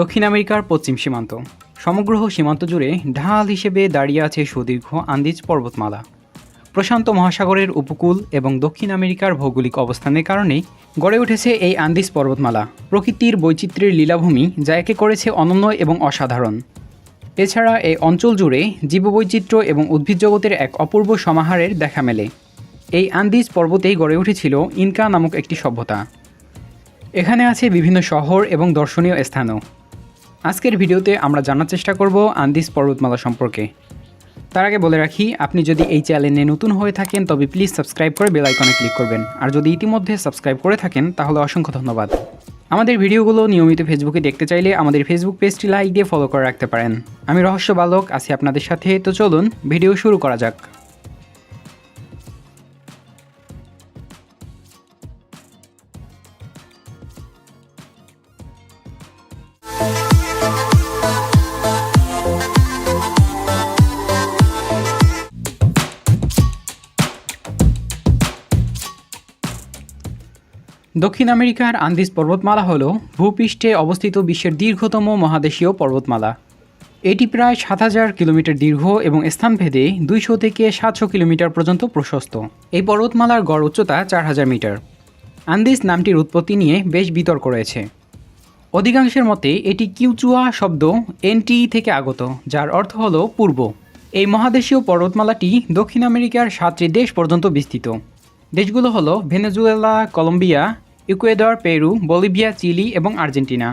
দক্ষিণ আমেরিকার পশ্চিম সীমান্ত। সমগ্র সীমান্ত জুড়ে ঢাল হিসেবে দাঁড়িয়ে আছে সুদীর্ঘ আন্দিজ পর্বতমালা। প্রশান্ত মহাসাগরের উপকূল এবং দক্ষিণ আমেরিকার ভৌগোলিক অবস্থানের কারণে গড়ে উঠেছে এই আন্দিজ পর্বতমালা, প্রকৃতির বৈচিত্র্যের লীলাভূমি যা একে করেছে অনন্য এবং অসাধারণ। এছাড়া এই অঞ্চল জুড়ে জীববৈচিত্র্য এবং উদ্ভিদ জগতের এক অপূর্ব সমাহারের দেখা মেলে। এই আন্দিজ পর্বতেই গড়ে উঠেছিল ইনকা নামক একটি সভ্যতা। এখানে আছে বিভিন্ন শহর এবং দর্শনীয় স্থানও। আজকের ভিডিওতে আমরা জানার চেষ্টা করব আন্দিজ পর্বতমালা সম্পর্কে। তার আগে বলে রাখি, আপনি যদি এই চ্যানেলে নতুন হয়ে থাকেন তবে প্লিজ সাবস্ক্রাইব করে বেল আইকনে ক্লিক করবেন, আর যদি ইতিমধ্যে সাবস্ক্রাইব করে থাকেন তাহলে অসংখ্য ধন্যবাদ। আমাদের ভিডিওগুলো নিয়মিত ফেসবুকে দেখতে চাইলে আমাদের ফেসবুক পেজটি লাইক দিয়ে ফলো করে রাখতে পারেন। আমি রহস্য বালক আছি আপনাদের সাথে, তো চলুন ভিডিও শুরু করা যাক। দক্ষিণ আমেরিকার আন্দিজ পর্বতমালা হল ভূপৃষ্ঠে অবস্থিত বিশ্বের দীর্ঘতম মহাদেশীয় পর্বতমালা। এটি প্রায় ৭,০০০ কিলোমিটার দীর্ঘ এবং স্থানভেদে ২০০ থেকে ৭০০ কিলোমিটার পর্যন্ত প্রশস্ত। এই পর্বতমালার গড় উচ্চতা ৪,০০০ মিটার। আন্দিজ নামটির উৎপত্তি নিয়ে বেশ বিতর্ক রয়েছে। অধিকাংশের মতে এটি কিউচুয়া শব্দ এনটি থেকে আগত, যার অর্থ হল পূর্ব। এই মহাদেশীয় পর্বতমালাটি দক্ষিণ আমেরিকার ৭টি দেশ পর্যন্ত বিস্তৃত। দেশগুলো হলো Venezuela, Colombia, Ecuador, Peru, Bolivia, Chile এবং আর্জেন্টিনা।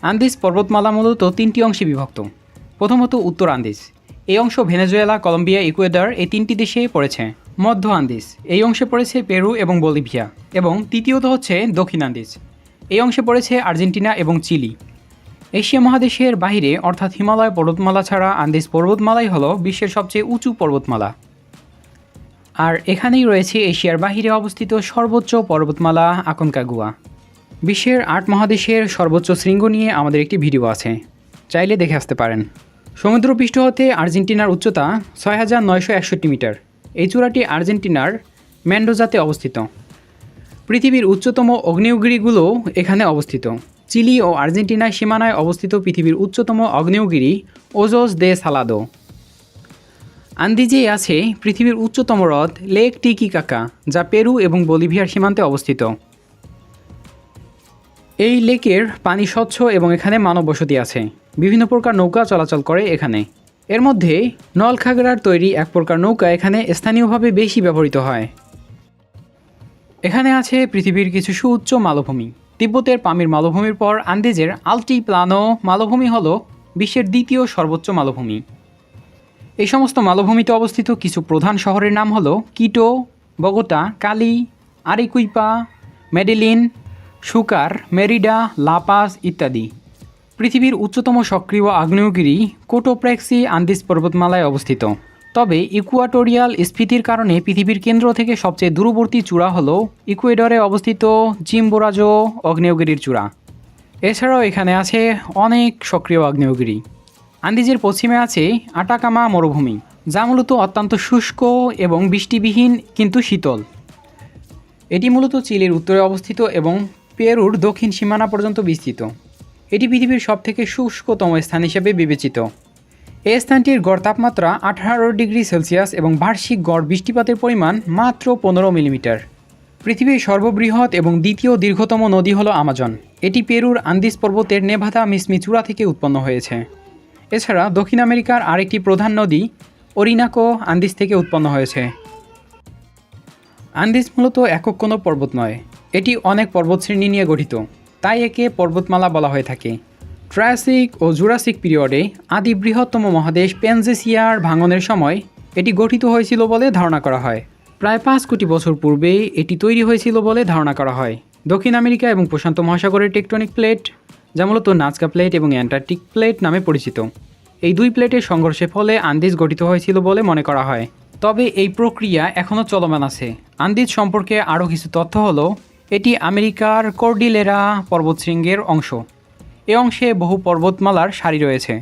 আন্দিজ পর্বতমালা মূলত ৩টি অংশে বিভক্ত। প্রথমত উত্তর আন্দিজ, এই অংশ ভেনেজুয়েলা, কলম্বিয়া, ইকুয়েডর এই ৩টি দেশে পড়েছে। মধ্য আন্দিজ, এই অংশে পড়েছে পেরু এবং বলিভিয়া। এবং তৃতীয়ত হচ্ছে দক্ষিণ আন্দিজ, এই অংশে পড়েছে আর্জেন্টিনা এবং চিলি। এশিয়া মহাদেশের বাইরে অর্থাৎ হিমালয় পর্বতমালা ছাড়া আন্দিজ পর্বতমালাই হলো বিশ্বের সবচেয়ে উঁচু পর্বতমালা। আর এখানেই রয়েছে এশিয়ার বাহিরে অবস্থিত সর্বোচ্চ পর্বতমালা আকনকাগুয়া। বিশ্বের ৮ মহাদেশের সর্বোচ্চ শৃঙ্গ নিয়ে আমাদের একটি ভিডিও আছে, চাইলে দেখে আসতে পারেন। সমুদ্রপৃষ্ঠ হতে আর্জেন্টিনার উচ্চতা ৬,৯৬১ মিটার। এই চূড়াটি আর্জেন্টিনার মেন্ডোজাতে অবস্থিত। পৃথিবীর উচ্চতম আগ্নেয়গিরিগুলো এখানে অবস্থিত। চিলি ও আর্জেন্টিনার সীমানায় অবস্থিত পৃথিবীর উচ্চতম আগ্নেয়গিরি ওজোস দে সালাদো। আন্দিজেই আছে পৃথিবীর উচ্চতম হ্রদ লেক টিটিকাকা, যা পেরু এবং বলিভিয়ার সীমান্তে অবস্থিত। এই লেকের পানি স্বচ্ছ এবং এখানে মানব বসতি আছে। বিভিন্ন প্রকার নৌকা চলাচল করে এখানে। এর মধ্যে নলখাগড়ার তৈরি এক প্রকার নৌকা এখানে স্থানীয়ভাবে বেশি ব্যবহৃত হয়। এখানে আছে পৃথিবীর কিছু সুউচ্চ মালভূমি। তিব্বতের পামির মালভূমির পর আন্দিজের আল্টিপ্লানো মালভূমি হল বিশ্বের দ্বিতীয় সর্বোচ্চ মালভূমি। এই সমস্ত মালভূমিতে অবস্থিত কিছু প্রধান শহরের নাম হলো কিটো, বগোটা, কালি, আরিকুইপা, মেডেলিন, সুকার, মেরিডা, লাপাস ইত্যাদি। পৃথিবীর উচ্চতম সক্রিয় আগ্নেয়গিরি কোটোপ্রেক্সি আন্দিজ পর্বতমালায় অবস্থিত। তবে ইকুয়াটোরিয়াল স্ফীতির কারণে পৃথিবীর কেন্দ্র থেকে সবচেয়ে দূরবর্তী চূড়া হলো ইকুয়েডরে অবস্থিত চিম্বোরাজো আগ্নেয়গিরির চূড়া। এছাড়াও এখানে আছে অনেক সক্রিয় আগ্নেয়গিরি। আন্দিজের পশ্চিমে আছে আটাকামা মরুভূমি, যা মূলত অত্যন্ত শুষ্ক এবং বৃষ্টিবিহীন কিন্তু শীতল। এটি মূলত চিলির উত্তরে অবস্থিত এবং পেরুর দক্ষিণ সীমানা পর্যন্ত বিস্তৃত। এটি পৃথিবীর সবথেকে শুষ্কতম স্থান হিসেবে বিবেচিত। এই স্থানটির গড় তাপমাত্রা 18 ডিগ্রি সেলসিয়াস এবং বার্ষিক গড় বৃষ্টিপাতের পরিমাণ মাত্র 15 মিলিমিটার। পৃথিবীর সর্ববৃহৎ এবং দ্বিতীয় দীর্ঘতম নদী হল আমাজন। এটি পেরুর আন্দিজ পর্বতের নেভাদা মিসমি চূড়া থেকে উৎপন্ন হয়েছে। এছাড়া দক্ষিণ আমেরিকার আরেকটি প্রধান নদী ওরিনাকো আন্দিজ থেকে উৎপন্ন হয়েছে। আন্দিজ মূলত একক কোনো পর্বত নয়, এটি অনেক পর্বতশ্রেণী নিয়ে গঠিত, তাই একে পর্বতমালা বলা হয়ে থাকে। ট্রায়াসিক ও জুরাসিক পিরিয়ডে আদি বৃহত্তম মহাদেশ পেনজেসিয়ার ভাঙনের সময় এটি গঠিত হয়েছিল বলে ধারণা করা হয়। প্রায় ৫ কোটি বছর পূর্বে এটি তৈরি হয়েছিল বলে ধারণা করা হয়। দক্ষিণ আমেরিকা এবং প্রশান্ত মহাসাগরের টেকটনিক প্লেট, যা মূলত নাজকা প্লেট এবং অ্যান্টার্কটিক প্লেট নামে পরিচিত, এই দুই প্লেটের সংঘর্ষের ফলে আন্দিজ গঠিত হয়েছিল বলে মনে করা হয়। তবে এই প্রক্রিয়া এখনও চলমান আছে। আন্দিজ সম্পর্কে আরও কিছু তথ্য হলো, এটি আমেরিকার কর্ডিলেরা পর্বতশৃঙ্গের অংশ। এ অংশে বহু পর্বতমালার সারি রয়েছে।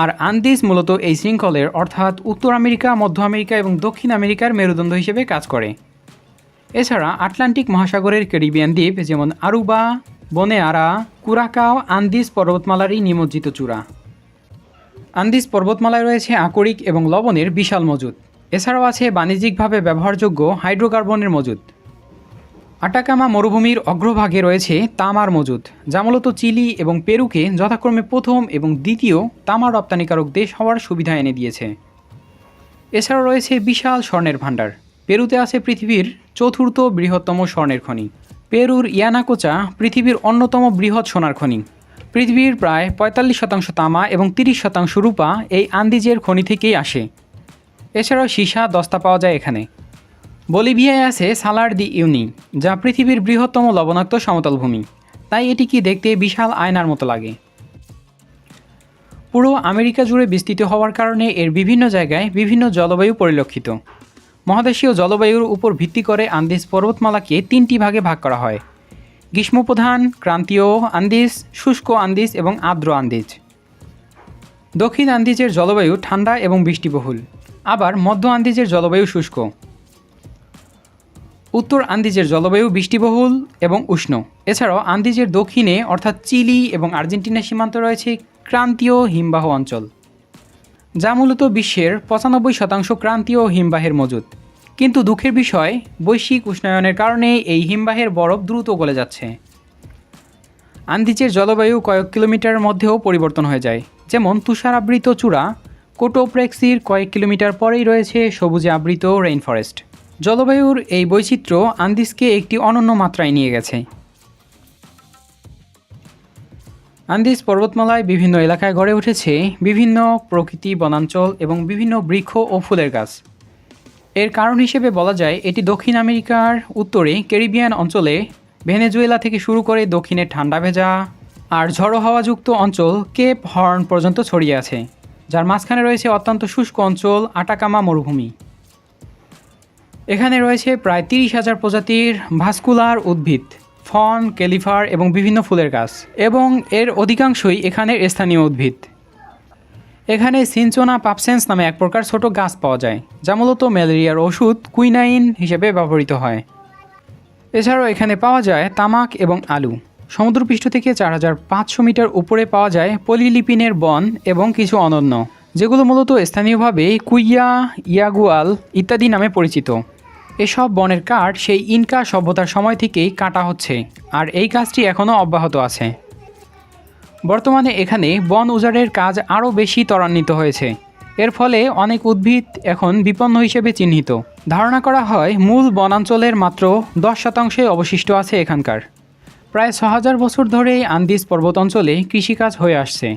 আর আন্দিজ মূলত এই শৃঙ্খলের অর্থাৎ উত্তর আমেরিকা, মধ্য আমেরিকা এবং দক্ষিণ আমেরিকার মেরুদণ্ড হিসেবে কাজ করে। এছাড়া আটলান্টিক মহাসাগরের ক্যারিবিয়ান দ্বীপ যেমন আরুবা, বনে আরা কুরাকাও আন্দিজ পর্বতমালারই নিমজ্জিত চূড়া। আন্দিজ পর্বতমালায় রয়েছে আকরিক এবং লবণের বিশাল মজুদ। এছাড়াও আছে বাণিজ্যিকভাবে ব্যবহারযোগ্য হাইড্রোকার্বনের মজুদ। আটাকামা মরুভূমির অগ্রভাগে রয়েছে তামার মজুদ, যা মূলত চিলি এবং পেরুকে যথাক্রমে প্রথম এবং দ্বিতীয় তামা রপ্তানিকারক দেশ হওয়ার সুবিধা এনে দিয়েছে। এছাড়াও রয়েছে বিশাল স্বর্ণের ভাণ্ডার। পেরুতে আছে পৃথিবীর চতুর্থ বৃহত্তম স্বর্ণের খনি। পেরুর ইয়ানাকোচা পৃথিবীর অন্যতম বৃহৎ সোনার খনি। পৃথিবীর প্রায় ৪৫% তামা এবং ৩০% রূপা এই আন্দিজের খনি থেকেই আসে। এছাড়াও সীসা দস্তা পাওয়া যায় এখানে। বলিভিয়ায় আছে সালার দি ইউনি, যা পৃথিবীর বৃহত্তম লবণাক্ত সমতল ভূমি, তাই এটিকে দেখতে বিশাল আয়নার মতো লাগে। পুরো আমেরিকা জুড়ে বিস্তৃত হওয়ার কারণে এর বিভিন্ন জায়গায় বিভিন্ন জলবায়ু পরিলক্ষিত। মহাদেশীয় জলবায়ুর উপর ভিত্তি করে আন্দিজ পর্বতমালাকে 3টি ভাগে ভাগ করা হয়: গ্রীষ্মপ্রধান, ক্রান্তীয় আন্দিজ, শুষ্ক আন্দিজ এবং আর্দ্র আন্দিজ। দক্ষিণ আন্দিজের জলবায়ু ঠান্ডা এবং বৃষ্টিবহুল, আবার মধ্য আন্দিজের জলবায়ু শুষ্ক। উত্তর আন্দিজের জলবায়ু বৃষ্টিবহুল এবং উষ্ণ। এছাড়াও আন্দিজের দক্ষিণে অর্থাৎ চিলি এবং আর্জেন্টিনা সীমান্তে রয়েছে ক্রান্তীয় হিমবাহ অঞ্চল, যা মূলত বিশ্বের 95% ক্রান্তীয় হিমবাহের মজুদ। কিন্তু দুঃখের বিষয়, বৈশ্বিক উষ্ণায়নের কারণে এই হিমবাহের বরফ দ্রুত গলে যাচ্ছে। আন্দিজের জলবায়ু কয়েক কিলোমিটারের মধ্যেও পরিবর্তন হয়ে যায়, যেমন তুষারাবৃত চূড়া কোটোপ্রেক্সির কয়েক কিলোমিটার পরেই রয়েছে সবুজে আবৃত রেইন ফরেস্ট। জলবায়ুর এই বৈচিত্র্য আন্দিজকে একটি অনন্য মাত্রায় নিয়ে গেছে। আন্দিজ পর্বতমালায় বিভিন্ন এলাকায় গড়ে উঠেছে বিভিন্ন প্রকৃতি বনাঞ্চল এবং বিভিন্ন বৃক্ষ ও ফুলের গাছ। এর কারণ হিসেবে বলা যায় এটি দক্ষিণ আমেরিকার উত্তরে ক্যারিবিয়ান অঞ্চলে ভেনেজুয়েলা থেকে শুরু করে দক্ষিণে ঠান্ডা ভেজা আর ঝড়ো হাওয়াযুক্ত অঞ্চল কেপ হর্ন পর্যন্ত ছড়িয়ে আছে, যার মাঝখানে রয়েছে অত্যন্ত শুষ্ক অঞ্চল আটাকামা মরুভূমি। এখানে রয়েছে প্রায় 30,000 প্রজাতির ভাস্কুলার উদ্ভিদ, ফন, ক্যালিফার এবং বিভিন্ন ফুলের গাছ, এবং এর অধিকাংশই এখানের স্থানীয় উদ্ভিদ। এখানে সিনচোনা পাপসেন্স নামে এক প্রকার ছোট গাছ পাওয়া যায়, যা মূলত ম্যালেরিয়ার ওষুধ কুইনাইন হিসেবে ব্যবহৃত হয়। এছাড়াও এখানে পাওয়া যায় তামাক এবং আলু। সমুদ্রপৃষ্ঠ থেকে 4,500 মিটার উপরে পাওয়া যায় পলিলিপিনের বন এবং কিছু অনন্য, যেগুলো মূলত স্থানীয়ভাবে কুইয়া, ইয়াগুয়াল ইত্যাদি নামে পরিচিত। এসব বনের কাঠ সেই ইনকা সভ্যতার সময় থেকেই কাটা হচ্ছে, আর এই কাজটি এখনও অব্যাহত আছে। বর্তমানে এখানে বন উজাড়ের কাজ আরও বেশি ত্বরান্বিত হয়েছে। এর ফলে অনেক উদ্ভিদ এখন বিপন্ন হিসেবে চিহ্নিত। ধারণা করা হয় মূল বনাঞ্চলের মাত্র 10% অবশিষ্ট আছে এখানকার। প্রায় 6,000 বছর ধরেই আন্দিজ পর্বত অঞ্চলে কৃষিকাজ হয়ে আসছে।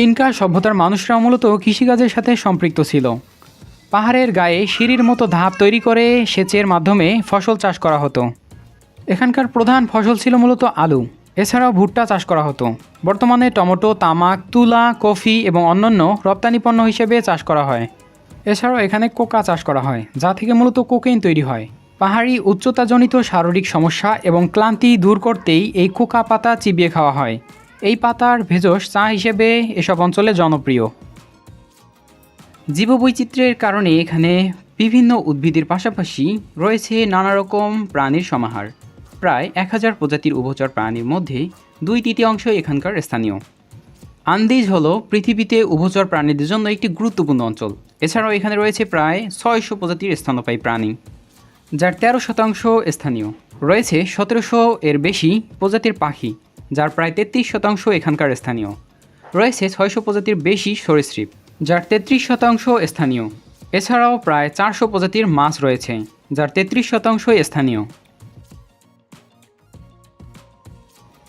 ইনকা সভ্যতার মানুষরা মূলত কৃষিকাজের সাথে সম্পৃক্ত ছিল। পাহাড়ের গায়ে সিঁড়ির মতো ধাপ তৈরি করে সেচের মাধ্যমে ফসল চাষ করা হতো। এখানকার প্রধান ফসল ছিল মূলত আলু। এছাড়াও ভুট্টা চাষ করা হতো। বর্তমানে টমেটো, তামাক, তুলা, কফি এবং অন্যান্য রপ্তানি পণ্য হিসেবে চাষ করা হয়। এছাড়াও এখানে কোকা চাষ করা হয়, যা থেকে মূলত কোকেইন তৈরি হয়। পাহাড়ি উচ্চতাজনিত শারীরিক সমস্যা এবং ক্লান্তি দূর করতেই এই কোকা পাতা চিবিয়ে খাওয়া হয়। এই পাতার ভেষজ চা হিসেবে এসব অঞ্চলে জনপ্রিয়। জীববৈচিত্র্যের কারণে এখানে বিভিন্ন উদ্ভিদের পাশাপাশি রয়েছে নানা রকম প্রাণীর সমাহার। প্রায় 1000 প্রজাতির উভচর প্রাণীর মধ্যে 2/3 এখানকার স্থানীয়। আন্দিজ হলো পৃথিবীতে উভচর প্রাণীদের জন্য একটি গুরুত্বপূর্ণ অঞ্চল। এছাড়াও এখানে রয়েছে প্রায় 600 প্রজাতির স্তন্যপায়ী প্রাণী, যার 13% স্থানীয়। রয়েছে 1700 এর বেশি প্রজাতির পাখি, যার প্রায় 33% এখানকার স্থানীয়। রয়েছে 600 প্রজাতির বেশি সরীসৃপ, যার 33% স্থানীয়। এছাড়াও প্রায় 400 প্রজাতির মাছ রয়েছে, যার 33% স্থানীয়।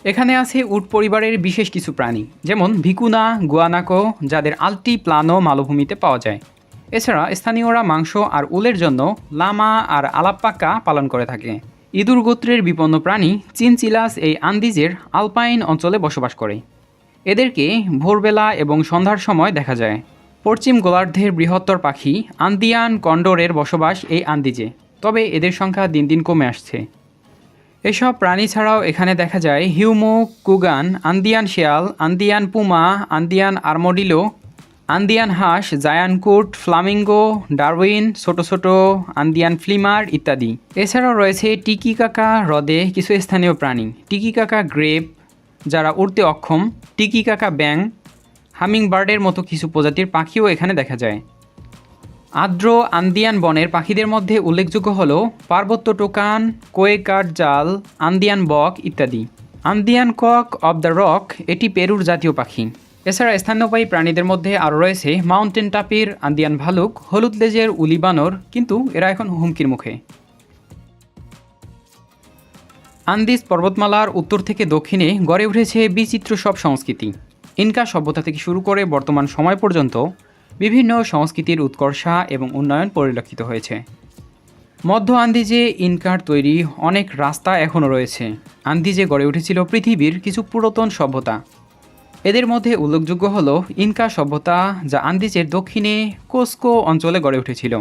এখানে আছে উট পরিবারের বিশেষ কিছু প্রাণী, যেমন ভিকুনা, গুয়ানাকো, যাদের আল্টিপ্লানো মালভূমিতে পাওয়া যায়। এছাড়া স্থানীয়রা মাংস আর উলের জন্য লামা আর আলাপ্পাকা পালন করে থাকে। ইঁদুর গোত্রের বিপন্ন প্রাণী চিনচিলাস এই আন্দিজের আলপাইন অঞ্চলে বসবাস করে। এদেরকে ভোরবেলা এবং সন্ধ্যার সময় দেখা যায়। পশ্চিম গোলার্ধের বৃহত্তর পাখি আন্দিয়ান কন্ডোরের বসবাস এই আন্দিজে, তবে এদের সংখ্যা দিন দিন কমে আসছে। এসব প্রাণী ছাড়াও এখানে দেখা যায় হিউমো, কুগান, আন্দিয়ান শেয়াল, আন্দিয়ান পুমা, আন্দিয়ান আর্মডিলো, আন্দিয়ান হাঁস, জায়ান্ট, ফ্লামিঙ্গো, ডারউইন, ছোট ছোট আন্দিয়ান ফ্লিমার ইত্যাদি। এছাড়াও রয়েছে টিকিকাকা হ্রদে কিছু স্থানীয় প্রাণী, টিকিকাকা গ্রেপ, যারা উড়তে অক্ষম, টিকিকাকা ব্যাঙ, হামিংবার্ডের মতো কিছু প্রজাতির পাখিও এখানে দেখা যায়। আর্দ্র আন্দিয়ান বনের পাখিদের মধ্যে উল্লেখযোগ্য হল পার্বত্য টোকান, কোয়েকাট জাল, আন্দিয়ান বক ইত্যাদি। Andean cock of the rock এটি পেরুর জাতীয় পাখি। এছাড়া স্তন্যপায়ী প্রাণীদের মধ্যে আরও রয়েছে মাউন্টেন টাপির, আন্দিয়ান ভালুক, হলুদ লেজের উলি বানর, কিন্তু এরা এখন হুমকির মুখে। আন্দিজ পর্বতমালার উত্তর থেকে দক্ষিণে গড়ে উঠেছে বিচিত্র সব সংস্কৃতি। ইনকা সভ্যতা থেকে শুরু করে বর্তমান সময় পর্যন্ত বিভিন্ন সংস্কৃতির উৎকর্ষা এবং উন্নয়ন পরিলক্ষিত হয়েছে। মধ্য আন্দিজে ইনকার তৈরি অনেক রাস্তা এখনও রয়েছে। আন্দিজে গড়ে উঠেছিল পৃথিবীর কিছু পুরাতন সভ্যতা। এদের মধ্যে উল্লেখযোগ্য হল ইনকা সভ্যতা, যা আন্দিজের দক্ষিণে কোস্কো অঞ্চলে গড়ে উঠেছিল।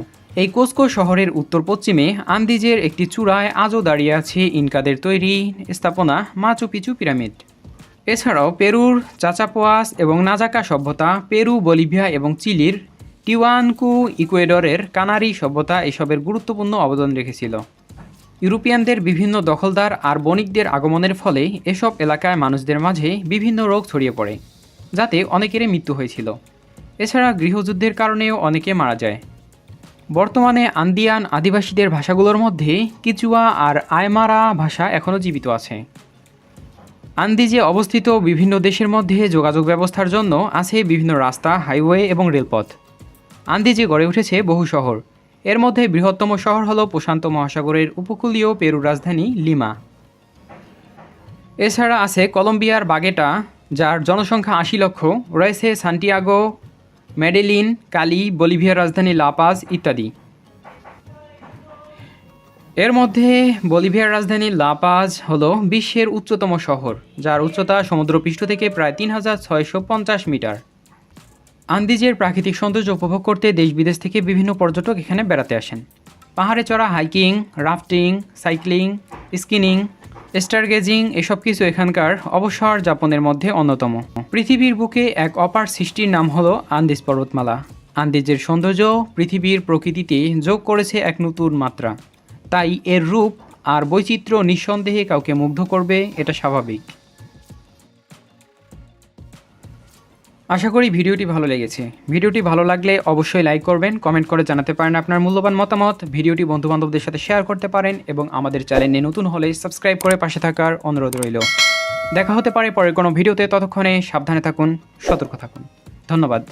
এই কোস্কো শহরের উত্তর পশ্চিমে আন্দিজের একটি চূড়ায় আজও দাঁড়িয়ে আছে ইনকাদের তৈরি স্থাপনা মাচু পিচু পিরামিড। এছাড়াও পেরুর চাচাপোয়াস এবং নাজাকা সভ্যতা, পেরু, বলিভিয়া এবং চিলির টিওয়ানকু, ইকুয়েডরের কানারি সভ্যতা এসবের গুরুত্বপূর্ণ অবদান রেখেছিল। ইউরোপিয়ানদের বিভিন্ন দখলদার আর বণিকদের আগমনের ফলে এসব এলাকায় মানুষদের মাঝে বিভিন্ন রোগ ছড়িয়ে পড়ে, যাতে অনেকেরই মৃত্যু হয়েছিল। এছাড়া গৃহযুদ্ধের কারণেও অনেকে মারা যায়। বর্তমানে আন্দিয়ান আদিবাসীদের ভাষাগুলোর মধ্যে কিচুয়া আর আয়মারা ভাষা এখনও জীবিত আছে। আন্দিজে অবস্থিত বিভিন্ন দেশের মধ্যে যোগাযোগ ব্যবস্থার জন্য আছে বিভিন্ন রাস্তা, হাইওয়ে এবং রেলপথ। আন্দিজে গড়ে উঠেছে বহু শহর। এর মধ্যে বৃহত্তম শহর হল প্রশান্ত মহাসাগরের উপকূলীয় পেরুর রাজধানী লিমা। এছাড়া আছে কলম্বিয়ার বাগেটা, যার জনসংখ্যা ৮০ লক্ষ, রয়েছে সান্টিয়াগো, মেডেলিন, কালি, বলিভিয়ার রাজধানী লাপাজ ইত্যাদি। এর মধ্যে বলিভিয়ার রাজধানী লাপাজ হল বিশ্বের উচ্চতম শহর, যার উচ্চতা সমুদ্রপৃষ্ঠ থেকে প্রায় ৩,৬৫০ মিটার। আন্দিজের প্রাকৃতিক সৌন্দর্য উপভোগ করতে দেশ বিদেশ থেকে বিভিন্ন পর্যটক এখানে বেড়াতে আসেন। পাহাড়ে চড়া, হাইকিং, রাফটিং, সাইক্লিং, স্কিনিং, স্টারগেজিং এসব কিছু এখানকার অবসর যাপনের মধ্যে অন্যতম। পৃথিবীর বুকে এক অপার সৃষ্টির নাম হলো আন্দিজ পর্বতমালা। আন্দিজের সৌন্দর্য পৃথিবীর প্রকৃতিতে যোগ করেছে এক নতুন মাত্রা। তাই এর রূপ আর বৈচিত্র্য নিঃসন্দেহে কাউকে মুগ্ধ করবে, এটা স্বাভাবিক। আশা করি ভিডিওটি ভালো লেগেছে। ভিডিওটি ভালো লাগলে অবশ্যই লাইক করবেন, কমেন্ট করে জানাতে পারেন আপনার মূল্যবান মতামত। ভিডিওটি বন্ধুবান্ধবদের সাথে শেয়ার করতে পারেন এবং আমাদের চ্যানেলে নতুন হলে সাবস্ক্রাইব করে পাশে থাকার অনুরোধ রইল। দেখা হতে পারে পরের কোনো ভিডিওতে। ততক্ষণে সাবধানে থাকুন, সতর্ক থাকুন। ধন্যবাদ।